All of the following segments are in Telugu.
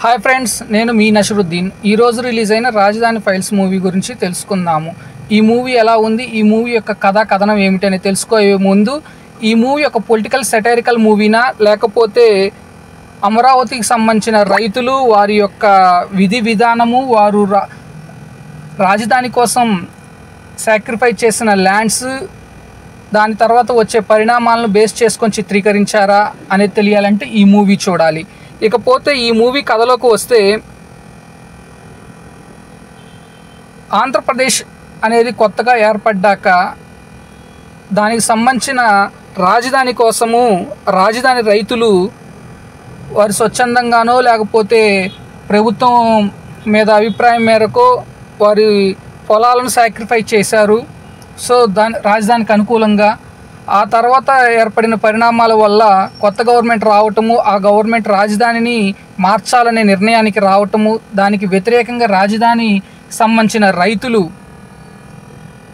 హాయ్ ఫ్రెండ్స్, నేను మీ నషరుద్దీన్. ఈరోజు రిలీజ్ అయిన రాజధాని ఫైల్స్ మూవీ గురించి తెలుసుకుందాము. ఈ మూవీ ఎలా ఉంది, ఈ మూవీ యొక్క కథనం ఏమిటని తెలుసుకోయే ముందు ఈ మూవీ ఒక పొలిటికల్ సెటైరికల్ మూవీనా, లేకపోతే అమరావతికి సంబంధించిన రైతులు వారి యొక్క విధి విధానము, వారు రాజధాని కోసం సాక్రిఫైస్ చేసిన ల్యాండ్స్, దాని తర్వాత వచ్చే పరిణామాలను బేస్ చేసుకొని చిత్రీకరించారా అనేది తెలియాలంటే ఈ మూవీ చూడాలి. ఇకపోతే ఈ మూవీ కథలోకి వస్తే, ఆంధ్రప్రదేశ్ అనేది కొత్తగా ఏర్పడ్డాక దానికి సంబంధించిన రాజధాని కోసము రాజధాని రైతులు వారి స్వచ్ఛందంగానో లేకపోతే ప్రభుత్వం మీద అభిప్రాయం మేరకు వారి పొలాలను సాక్రిఫైస్ చేశారు. సో రాజధానికి అనుకూలంగా ఆ తర్వాత ఏర్పడిన పరిణామాల వల్ల కొత్త గవర్నమెంట్ రావటము, ఆ గవర్నమెంట్ రాజధానిని మార్చాలనే నిర్ణయానికి రావటము, దానికి వ్యతిరేకంగా రాజధాని సంబంధించిన రైతులు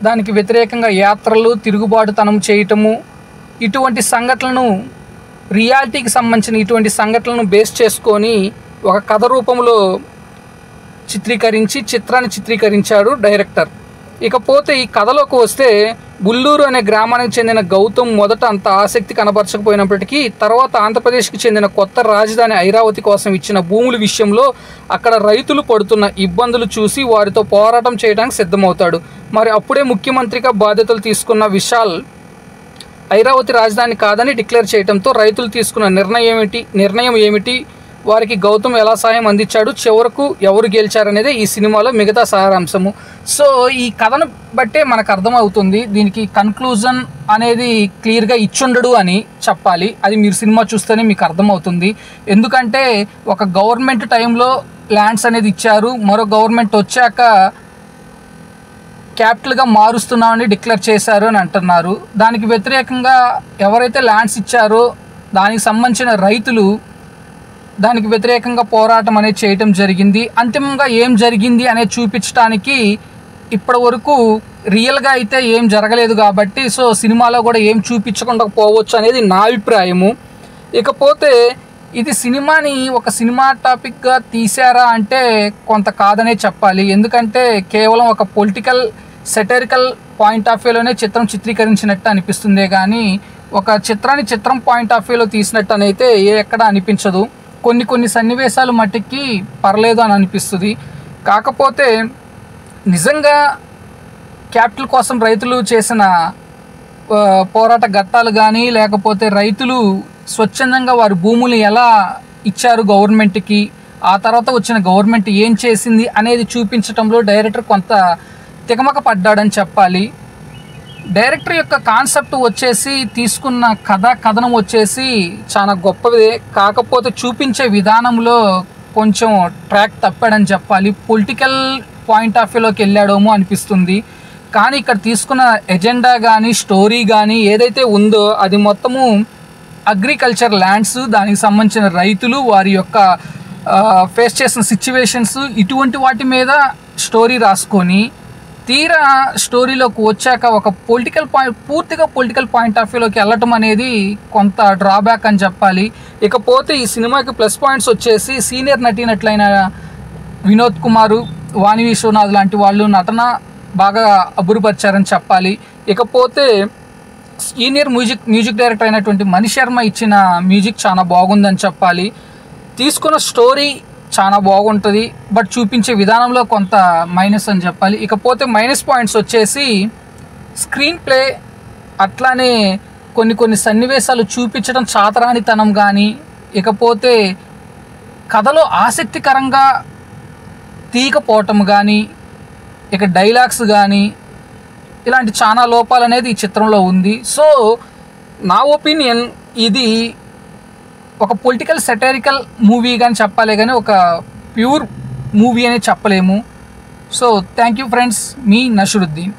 దానికి వ్యతిరేకంగా యాత్రలు, తిరుగుబాటుతనం చేయటము, ఇటువంటి సంఘటనలను, రియాలిటీకి సంబంధించిన ఇటువంటి సంఘటనలను బేస్ చేసుకొని ఒక కథ రూపంలో చిత్రాన్ని చిత్రీకరించాడు డైరెక్టర్. ఇకపోతే ఈ కథలోకి వస్తే, బుల్లూరు అనే గ్రామానికి చెందిన గౌతమ్ మొదట అంత ఆసక్తి కనబరచకపోయినప్పటికీ తర్వాత ఆంధ్రప్రదేశ్కి చెందిన కొత్త రాజధాని ఐరావతి కోసం ఇచ్చిన భూముల విషయంలో అక్కడ రైతులు పడుతున్న ఇబ్బందులు చూసి వారితో పోరాటం చేయడానికి సిద్ధమవుతాడు. మరి అప్పుడే ముఖ్యమంత్రిగా బాధ్యతలు తీసుకున్న విశాల్ ఐరావతి రాజధాని కాదని డిక్లేర్ చేయడంతో రైతులు తీసుకున్న నిర్ణయం ఏమిటి, వారికి గౌతమ్ ఎలా సహాయం అందించాడు, చివరకు ఎవరు గెలిచారనేది ఈ సినిమాలో మిగతా సారాంశము. సో ఈ కథను బట్టే మనకు అర్థమవుతుంది, దీనికి కన్క్లూజన్ అనేది క్లియర్గా ఇచ్చుండడు అని చెప్పాలి. అది మీరు సినిమా చూస్తేనే మీకు అర్థమవుతుంది. ఎందుకంటే ఒక గవర్నమెంట్ టైంలో ల్యాండ్స్ అనేది ఇచ్చారు, మరో గవర్నమెంట్ వచ్చాక క్యాపిటల్గా మారుస్తున్నామని డిక్లేర్ చేశారు అని అంటున్నారు. దానికి వ్యతిరేకంగా ఎవరైతే ల్యాండ్స్ ఇచ్చారో దానికి సంబంధించిన రైతులు దానికి వ్యతిరేకంగా పోరాటం అనేది చేయటం జరిగింది. అంతిమంగా ఏం జరిగింది అనేది చూపించడానికి ఇప్పటి వరకు రియల్గా అయితే ఏం జరగలేదు కాబట్టి సో సినిమాలో కూడా ఏం చూపించకుండా పోవచ్చు అనేది నా అభిప్రాయము. ఇకపోతే ఇది సినిమాని ఒక సినిమా టాపిక్గా తీశారా అంటే కొంత కాదనే చెప్పాలి. ఎందుకంటే కేవలం ఒక పొలిటికల్ సెటైరికల్ పాయింట్ ఆఫ్ వ్యూలోనే చిత్రం చిత్రీకరించినట్టు అనిపిస్తుందే కానీ ఒక చిత్రం పాయింట్ ఆఫ్ వ్యూలో తీసినట్టు అనైతే ఎక్కడా అనిపించదు. కొన్ని సన్నివేశాలు మట్టికి పర్లేదు అని అనిపిస్తుంది. కాకపోతే నిజంగా క్యాపిటల్ కోసం రైతులు చేసిన పోరాట ఘట్టాలు కానీ, లేకపోతే రైతులు స్వచ్ఛందంగా వారి భూములు ఎలా ఇచ్చారు గవర్నమెంట్కి, ఆ తర్వాత వచ్చిన గవర్నమెంట్ ఏం చేసింది అనేది చూపించడంలో డైరెక్టర్ కొంత తికమక పడ్డాడని చెప్పాలి. డైరెక్టర్ యొక్క కాన్సెప్ట్ వచ్చేసి, తీసుకున్న కథనం వచ్చేసి చాలా గొప్పదే. కాకపోతే చూపించే విధానంలో కొంచెం ట్రాక్ తప్పాడని చెప్పాలి. పొలిటికల్ పాయింట్ ఆఫ్ వ్యూలోకి వెళ్ళాడేమో అనిపిస్తుంది. కానీ ఇక్కడ తీసుకున్న ఎజెండా కానీ, స్టోరీ కానీ ఏదైతే ఉందో అది మొత్తము అగ్రికల్చర్ ల్యాండ్స్, దానికి సంబంధించిన రైతులు, వారి యొక్క ఫేస్ చేసిన సిచ్యువేషన్స్, ఇటువంటి వాటి మీద స్టోరీ రాసుకొని తీరా స్టోరీలోకి వచ్చాక ఒక పూర్తిగా పొలిటికల్ పాయింట్ ఆఫ్ వ్యూలోకి వెళ్ళటం అనేది కొంత డ్రాబ్యాక్ అని చెప్పాలి. ఇకపోతే ఈ సినిమాకి ప్లస్ పాయింట్స్ వచ్చేసి, సీనియర్ నటీనటులైన వినోద్ కుమార్, వాణి విశ్వనాథ్ లాంటి వాళ్ళు నటన బాగా అబ్బురుపరిచారని చెప్పాలి. ఇకపోతే సీనియర్ మ్యూజిక్ డైరెక్టర్ అయినటువంటి మణి శర్మ ఇచ్చిన మ్యూజిక్ చాలా బాగుందని చెప్పాలి. తీసుకున్న స్టోరీ చాలా బాగుంటుంది, బట్ చూపించే విధానంలో కొంత మైనస్ అని చెప్పాలి. ఇకపోతే మైనస్ పాయింట్స్ వచ్చేసి స్క్రీన్ ప్లే, అట్లానే కొన్ని సన్నివేశాలు చూపించడం చాతరానితనం కానీ, ఇకపోతే కథలో ఆసక్తికరంగా తీయకపోవటం కానీ, ఇక డైలాగ్స్ కానీ, ఇలాంటి చాలా లోపాలు అనేది ఈ చిత్రంలో ఉంది. సో నా ఒపీనియన్ ఇది ఒక పొలిటికల్ సెటైరికల్ మూవీ కానీ చెప్పాలి, కానీ ఒక ప్యూర్ మూవీ అని చెప్పలేము. సో థ్యాంక్ యూ ఫ్రెండ్స్, మీ నషరుద్దీన్.